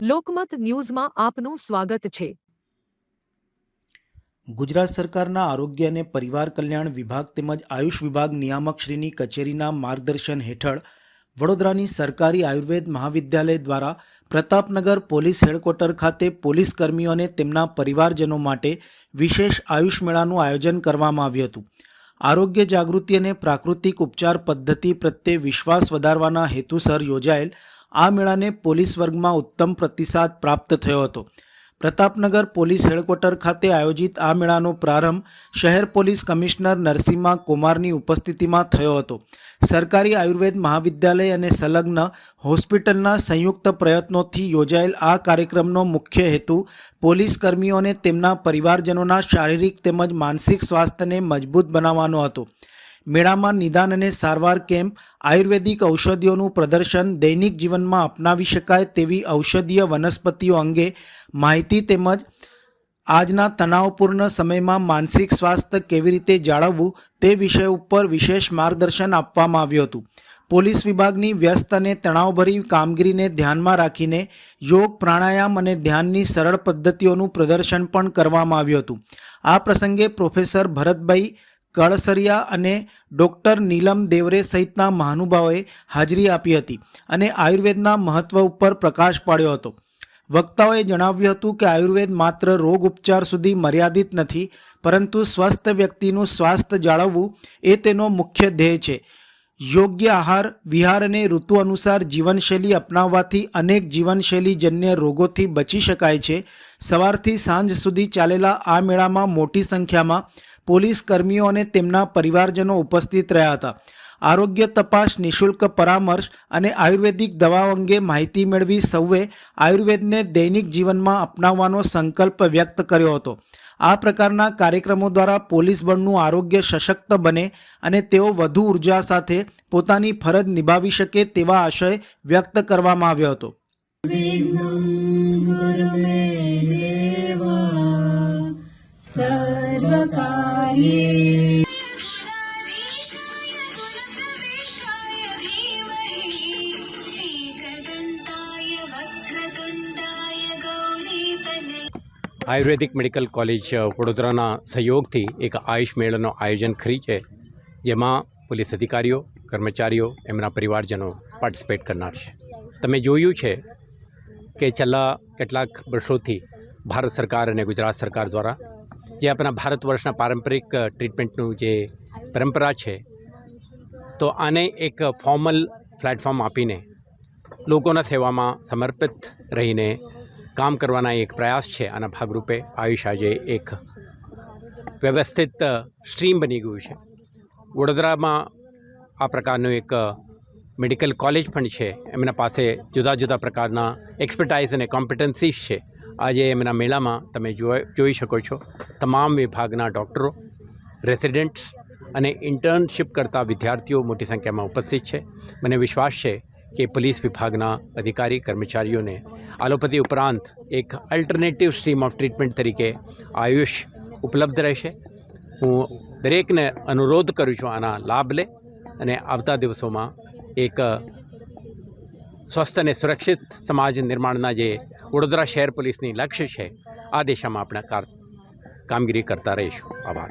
લોકમત ન્યૂઝમાં આપનું સ્વાગત છે। ગુજરાત સરકારના આરોગ્ય અને પરિવાર કલ્યાણ વિભાગ તેમજ આયુષ વિભાગ નિયામકશ્રીની કચેરીના માર્ગદર્શન હેઠળ વડોદરાની સરકારી આયુર્વેદ મહાવિદ્યાલય દ્વારા પ્રતાપનગર પોલીસ હેડક્વાર્ટર ખાતે પોલીસ કર્મીઓ અને તેમના પરિવારજનો માટે વિશેષ આયુષ મેળાનું આયોજન કરવામાં આવ્યું હતું। આરોગ્ય જાગૃતિ અને પ્રાકૃતિક ઉપચાર પદ્ધતિ પ્રત્યે વિશ્વાસ વધારવાના હેતુસર યોજાયેલ આ મેળાને પોલીસ વર્ગમાં ઉત્તમ પ્રતિસાદ પ્રાપ્ત થયો હતો। પ્રતાપનગર પોલીસ હેડક્વાર્ટર ખાતે આયોજિત આ મેળાનો પ્રારંભ શહેર પોલીસ કમિશનર નરસિમ્હા કુમારની ઉપસ્થિતિમાં થયો હતો। સરકારી આયુર્વેદ મહાવિદ્યાલય અને સંલગ્ન હોસ્પિટલના સંયુક્ત પ્રયત્નોથી યોજાયેલ આ કાર્યક્રમનો મુખ્ય હેતુ પોલીસ કર્મીઓ અને તેમના પરિવારજનોના શારીરિક તેમજ માનસિક સ્વાસ્થ્યને મજબૂત બનાવવાનો હતો। મેળામાં નિદાન અને સારવાર કેમ્પ, આયુર્વેદિક ઔષધિઓનું પ્રદર્શન, દૈનિક જીવનમાં અપનાવી શકાય તેવી ઔષધીય વનસ્પતિઓ અંગે માહિતી તેમજ આજના તણાવપૂર્ણ સમયમાં માનસિક સ્વાસ્થ્ય કેવી રીતે જાળવવું તે વિષય ઉપર વિશેષ માર્ગદર્શન આપવામાં આવ્યું હતું। પોલીસ વિભાગની વ્યસ્ત અને તણાવભરી કામગીરીને ધ્યાનમાં રાખીને યોગ, પ્રાણાયામ અને ધ્યાનની સરળ પદ્ધતિઓનું પ્રદર્શન પણ કરવામાં આવ્યું હતું। આ પ્રસંગે પ્રોફેસર ભરતભાઈ કળસરિયા અને ડૉક્ટર નીલમ દેવરે સહિતના મહાનુભાવોએ હાજરી આપી હતી અને આયુર્વેદના મહત્ત્વ ઉપર પ્રકાશ પાડ્યો હતો। વક્તાઓએ જણાવ્યું હતું કે આયુર્વેદ માત્ર રોગ ઉપચાર સુધી મર્યાદિત નથી, પરંતુ સ્વસ્થ વ્યક્તિનું સ્વાસ્થ્ય જાળવવું એ તેનો મુખ્ય ધ્યેય છે। યોગ્ય આહાર વિહાર અને ઋતુ અનુસાર જીવનશૈલી અપનાવવાથી અનેક જીવનશૈલીજન્ય રોગોથી બચી શકાય છે। સવારથી સાંજ સુધી ચાલેલા આ મેળામાં મોટી સંખ્યામાં પોલીસ કર્મીઓ અને તેમના પરિવારજનો ઉપસ્થિત રહ્યા હતા। આરોગ્ય તપાસ, નિઃશુલ્ક પરામર્શ અને આયુર્વેદિક દવાઓ અંગે માહિતી મેળવી સૌએ આયુર્વેદને દૈનિક જીવનમાં અપનાવવાનો સંકલ્પ વ્યક્ત કર્યો હતો। આ પ્રકારના કાર્યક્રમો દ્વારા પોલીસ બળનું આરોગ્ય સશક્ત બને અને તેઓ વધુ ઉર્જા સાથે પોતાની ફરજ નિભાવી શકે તેવા આશય વ્યક્ત કરવામાં આવ્યો હતો। આયુર્વેદિક મેડિકલ કોલેજ વડોદરાના સહયોગથી એક આયુષ મેળાનું આયોજન કરી છે, જેમાં પોલીસ અધિકારીઓ, કર્મચારીઓ, એમના પરિવારજનો પાર્ટિસિપેટ કરનાર છે। તમે જોયું છે કે છેલ્લા કેટલાક વર્ષોથી ભારત સરકાર અને ગુજરાત સરકાર દ્વારા જે આપણા ભારત વર્ષના પારંપરિક ટ્રીટમેન્ટનું જે પરંપરા છે, તો આને એક ફોર્મલ પ્લેટફોર્મ આપીને લોકોના સેવામાં સમર્પિત રહીને કામ કરવાના એક પ્રયાસ છે। આના ભાગરૂપે આયુષ આજે એક વ્યવસ્થિત સ્ટ્રીમ બની ગયું છે। વડોદરામાં આ પ્રકારનું એક મેડિકલ કોલેજ પણ છે, એમના પાસે જુદા જુદા પ્રકારના એક્સપર્ટાઇઝ અને કોમ્પિટન્સીસ છે। આજે એમના મેળામાં તમે જોઈ શકો છો તમામ વિભાગના ડૉક્ટરો, રેસિડેન્ટ્સ અને ઇન્ટર્નશિપ કરતા વિદ્યાર્થીઓ મોટી સંખ્યામાં ઉપસ્થિત છે। મને વિશ્વાસ છે કે પોલીસ વિભાગના અધિકારી કર્મચારીઓને એલોપેથી ઉપરાંત એક અલ્ટરનેટિવ સ્ટ્રીમ ઓફ ટ્રીટમેન્ટ તરીકે આયુષ ઉપલબ્ધ રહેશે। હું દરેકને અનુરોધ કરું છું આના લાભ લે અને આવતા દિવસોમાં એક સ્વસ્થ અને સુરક્ષિત સમાજ નિર્માણના જે વડોદરા શહેર પોલીસની લક્ષ્ય છે, આ દિશામાં આપણે કામગીરી કરતા રહીશું। આભાર।